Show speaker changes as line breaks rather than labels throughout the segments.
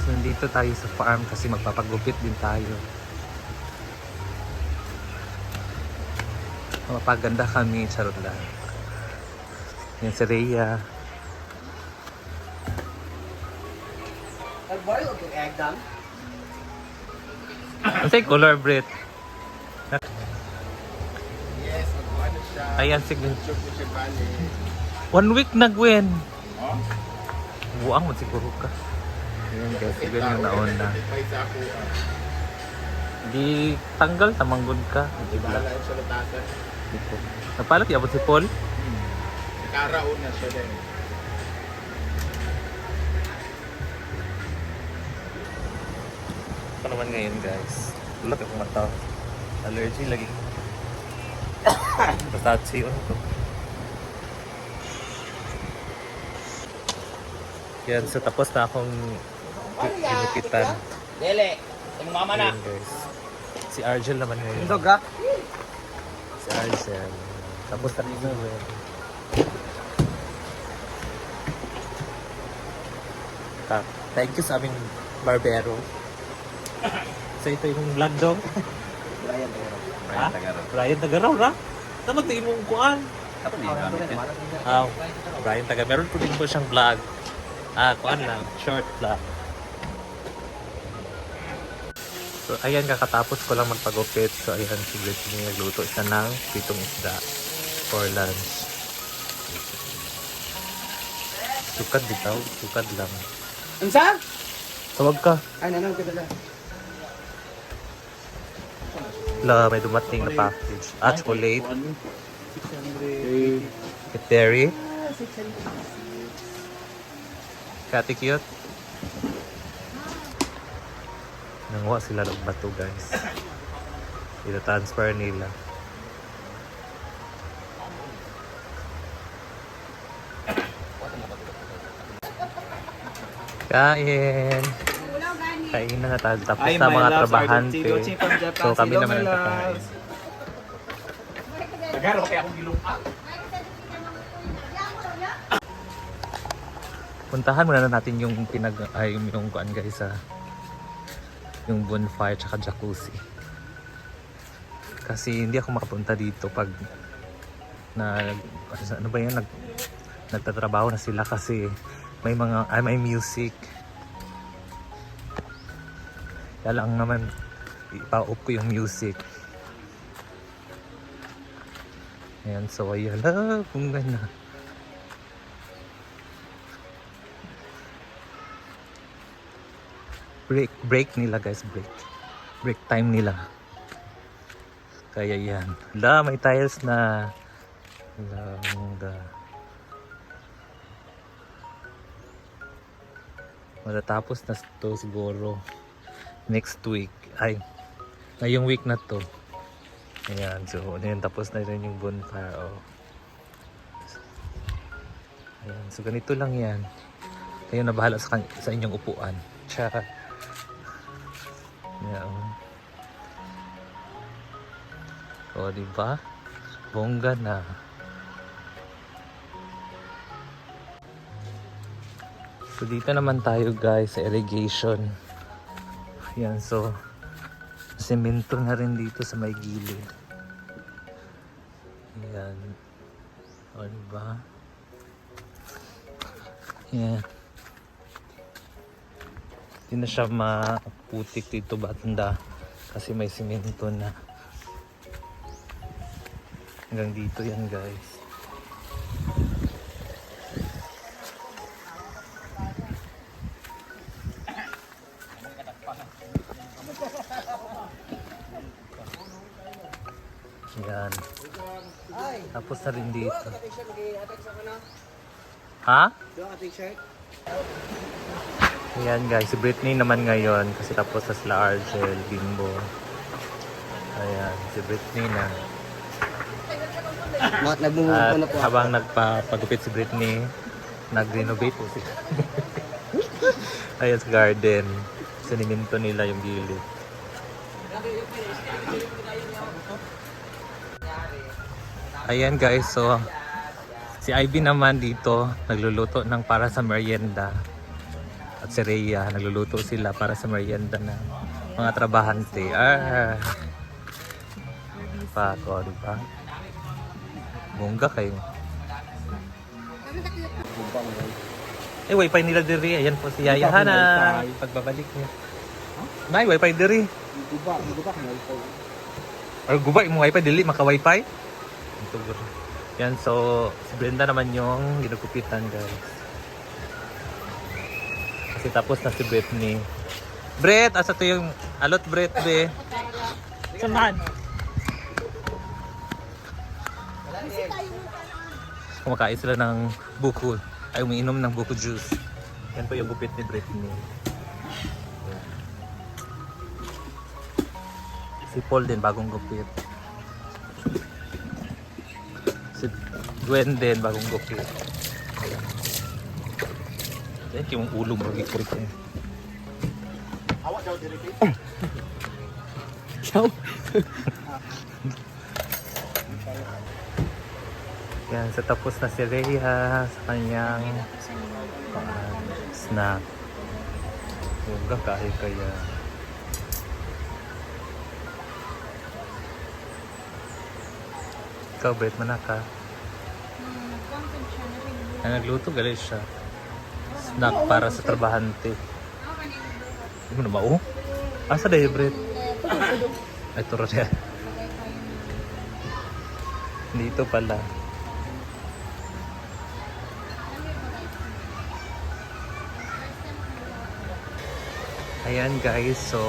So nandito tayo sa farm kasi magpapagupit din tayo. Mapaganda kami, charot lang. Yan si Rhea.
Nag-boil o egg dam?
Ano sa'yo color, Brit?
Yes, ano siya.
Ayan, sige.
Chok siya bali.
1 week na, Gwen.
Oh?
Buang mo siguro ka. Ayan guys, Gwen yung nauna.
May sa ako.
Di tanggal, tamanggod ka.
Bala yung salutasan.
Napalat, iabot si Paul.
Nakaraon na siya din.
Ano naman ngayon guys? Ulak akong mata. Allergy lagi. Batachi yun. Yan, so tapos na akong ginupitan.
Dele, yung mama na.
Ayan guys. Si Argel naman ngayon.
Indog ka?
Si Argel. Tapos na rin naman. Thank you sa aming barbero. So ito yung vlog dong.
Brian Tagaro.
Ha? Brian Tagaraw na? Naman ito yung kuan. Brian Tagaraw. Meron po din po siyang vlog. Kuan lang. Short vlog. So ayan, kakatapos ko lang magpagupit. So ayan, si Brittany nagluto siya ng pitong isda for lunch. Sukad bitaw. Sukad lang.
Unsa?
Tawag ka.
Ay, nanang kita na.
La, may dumating na package. Chocolate. Berry. Kati cute. Nanguha sila ng bato guys. Ita-transfer nila. Kain. Kain na tayo. Tapos na mga trabahante. So kami naman ang kakain.
Nagaro kaya akong gilupa.
Puntahan muna natin yung yung kuan guys yung bonfire tsaka jacuzzi. Kasi hindi ako makapunta dito pag ano ba yan, nagtatrabaho na sila kasi may may music. Kaya lang naman ipa-off ko yung music. Ayan, so ayan kung ganda. Break nila guys, break time nila. Kaya yan. May tiles na. Matatapos na to siguro next week. Ngayong week na to. Ayan, so ayan, tapos na rin yung bonfire. Ayan, so ganito lang yan. Kayo na bahala sa inyong upuan. Tsaka yan. Diba? Bongga na. So dito naman tayo guys sa irrigation. Yan, so semento na rin dito sa may gilid. Yan. Diba? Yan. Hindi na siya maputik dito banda kasi may simento na. Hanggang dito yan guys. Yan. Tapos na rin dito. Ha? Ayan guys, si Brittany naman ngayon kasi tapos na sila Argel, Bimbo. Ayan, si Brittany na. At habang nagpapagupit si Brittany, nag-renovate po siya. Ayan sa garden. Siniminto nila yung gilid. Ayan guys, so si Ivy naman dito nagluluto ng para sa merienda. at si Rhea. Nagluluto sila para sa merienda ng mga trabahante. Pako, di ba? Bongga kayo. Eh, wifi nila diri. Ayan po si Yaya Hana. Pagbabalik niya. Nay, wifi diri.
Guba na ito.
Or guba yung wifi, dili, maka-wifi. Ito, bro. Yan, so, si Brenda naman yung ginugupitan, guys. Kasi tapos na si Britney. Brett, asa to yung alot, Brett, be? Samahan. Kumakain sila ng buko. Ay, umiinom ng buko juice. Yan po yung gupit ni Britney. Si Paul din, bagong gupit. Si Gwen din, bagong gupit. Yan yung ulo mo, gikurik niya.
Awak daw diri.
Ciao.
Yan, sa tapos na si Rhea sa kanyang snack. Huwag kaya. Ikaw, Brett, manaka. Ay, nagluto, galit siya. Snack para sa trabahante. Hindi mo na mao? Asa dahi, Brett? Ay, turo niya. Dito pala. Ayan guys, so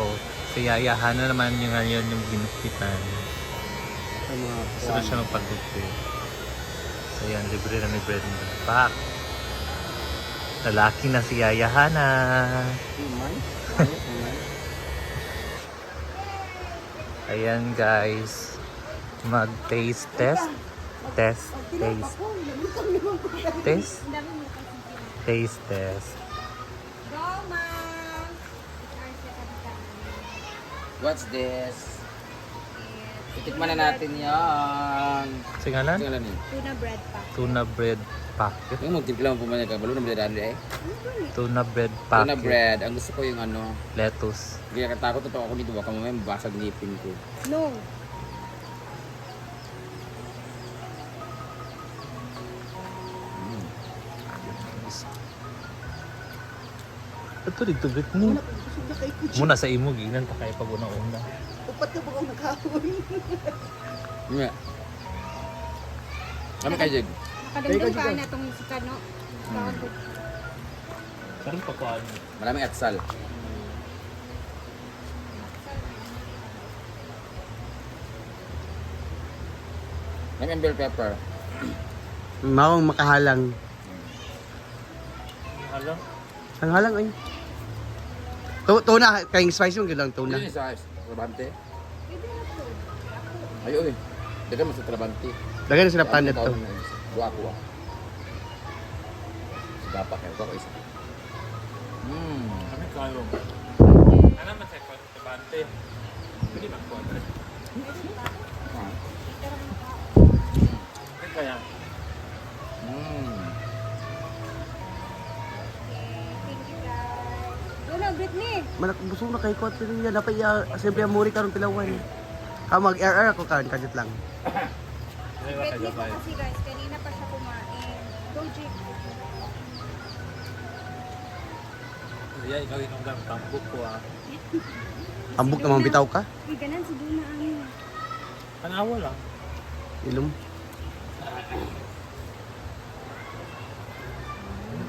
si Yaya Hana naman yung ngayon yung ginupitan. Gusto na siya magpagupit. So yan, libre na ni Brenda. Pak! Lalaki na si Yaya Hana. Ayan guys, mag-taste test. Taste. Taste test.
What's this? Titikman na natin yan.
Singalan?
Tingnan niyo.
Tuna bread pa.
Tuna bread packet.
Yung magtimpla mo pumanya ka, balo na bread eh.
Tuna bread
Tuna
packet.
bread, ang gusto ko yung ano,
Lettuce.
hindi nakatakot ito ako dito, baka mamaya mabasag ngipin ko.
No.
Ito dito, Britney. Muna sa imo, ginan pa kayo pag una-una.
Upat na ba kung nakahoy?
Nga. Kami kayo, Jeg.
Nakadumdum ka na itong si Kano.
Karoon pa ko ano.
Maraming atsal. Maraming bell pepper.
Mawang makahalang.
Alam?
Ang halang ay. Tuna, kayong spice mo, gano'n tuna.
Ano yung sa trabante? Ayun eh. Dagan mo sa trabante.
Lagyan na sila planet to.
Buwa ko ah. Dapat kaya ko isa.
Kami kayo. Ano man sa kabante? Pwede ba ko? Kaya.
Tuna, Britney.
Busog na kay Kot. Pero yan, dapat siyempre amuri karong tilawan. Mag-RR ako karon kadit lang.
Britney po kasi guys, kanina pa siya kumain. Go, Jake.
Iya, ikaw yung gang tambok ko ah.
Ambok naman bitaw ka.
Uy, ganan si Duna ano.
Panawa lang.
Ilum.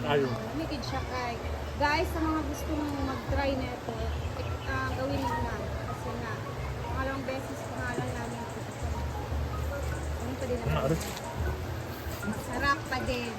Ayaw.
Mikid siya kay. Guys, sa mga gusto mong mag-try na ito, gawin mo na. Kasi nga, pangalawang beses pangalan namin ito. Ano pa din naman. Sarap pa din.